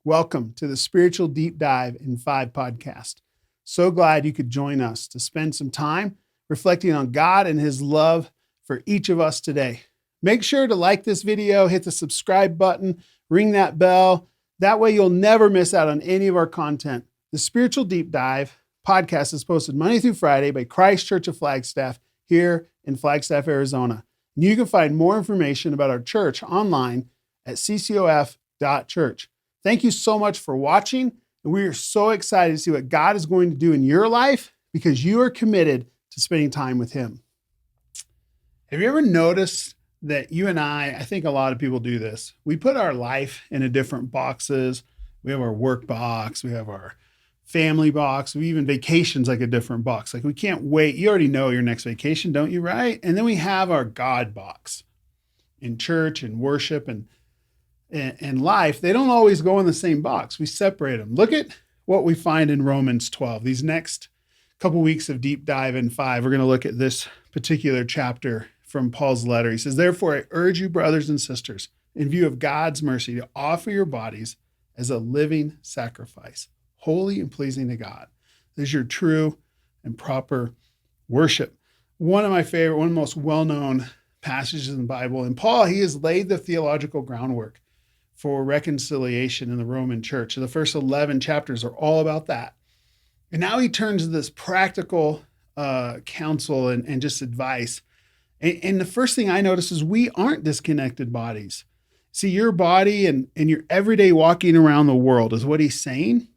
Welcome to the Spiritual Deep Dive in 5 podcast. So glad you could join us to spend some time reflecting on God and His love for each of us today. Make sure to like this video, hit the subscribe button, ring that bell. That way you'll never miss out on any of our content. The Spiritual Deep Dive podcast is posted Monday through Friday by Christ Church of Flagstaff here in Flagstaff, Arizona. And you can find more information about our church online at ccof.church. Thank you so much for watching, and we are so excited to see what God is going to do in your life because you are committed to spending time with Him. Have you ever noticed that you and I think a lot of people do this. We put our life into different boxes. We have our work box, we have our family box, we even vacations like a different box. Like we can't wait. You already know your next vacation, don't you, right? And then we have our God box in church and worship and life. They don't always go in the same box. We separate them. Look at what we find in Romans 12. These next couple weeks of deep dive in 5, we're going to look at this particular chapter from Paul's letter. He says, "Therefore, I urge you, brothers and sisters, in view of God's mercy, to offer your bodies as a living sacrifice, holy and pleasing to God. This is your true and proper worship." One of my favorite, one of the most well-known passages in the Bible. And Paul, he has laid the theological groundwork for reconciliation in the Roman church. And the first 11 chapters are all about that. And now he turns to this practical counsel and just advice. And the first thing I notice is we aren't disconnected bodies. See, your body and your everyday walking around the world is what he's saying.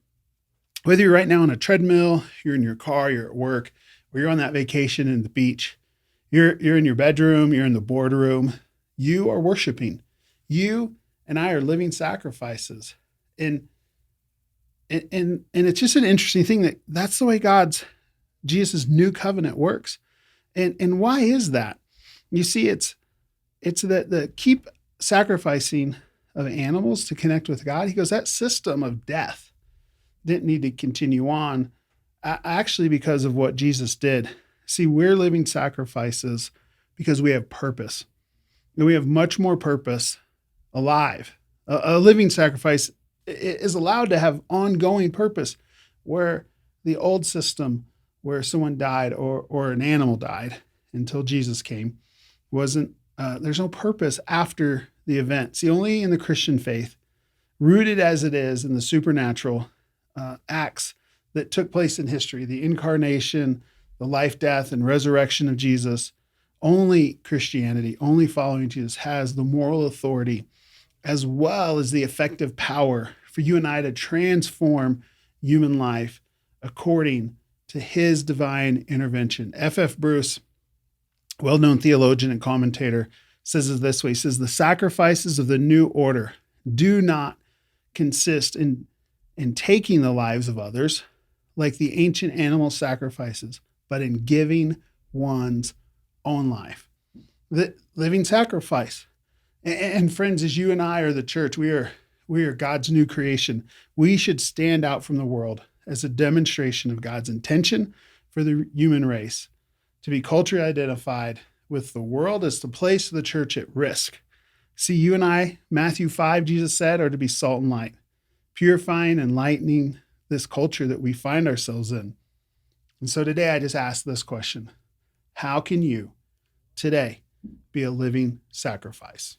Whether you're right now on a treadmill, you're in your car, you're at work, or you're on that vacation in the beach, you're in your bedroom, you're in the boardroom, you are worshiping. You and I are living sacrifices. And it's just an interesting thing that's the way Jesus' new covenant works. And why is that? You see, it's the keep sacrificing of animals to connect with God. He goes, that system of death didn't need to continue on, actually because of what Jesus did. See, we're living sacrifices because we have purpose. And we have much more purpose alive. A living sacrifice is allowed to have ongoing purpose, where the old system, where someone died or an animal died until Jesus came, wasn't. There's no purpose after the event. See, only in the Christian faith, rooted as it is in the supernatural acts that took place in history, the incarnation, the life, death, and resurrection of Jesus, only Christianity, only following Jesus has the moral authority as well as the effective power for you and I to transform human life according to His divine intervention. F.F. Bruce, well-known theologian and commentator, says it this way. He says, "The sacrifices of the new order do not consist in taking the lives of others like the ancient animal sacrifices, but in giving one's own life." The living sacrifice. And friends, as you and I are the church, we are God's new creation. We should stand out from the world as a demonstration of God's intention for the human race. To be culturally identified with the world is to place the church at risk. See, you and I, Matthew 5, Jesus said, are to be salt and light, purifying and lightening this culture that we find ourselves in. And so today I just ask this question: how can you today be a living sacrifice?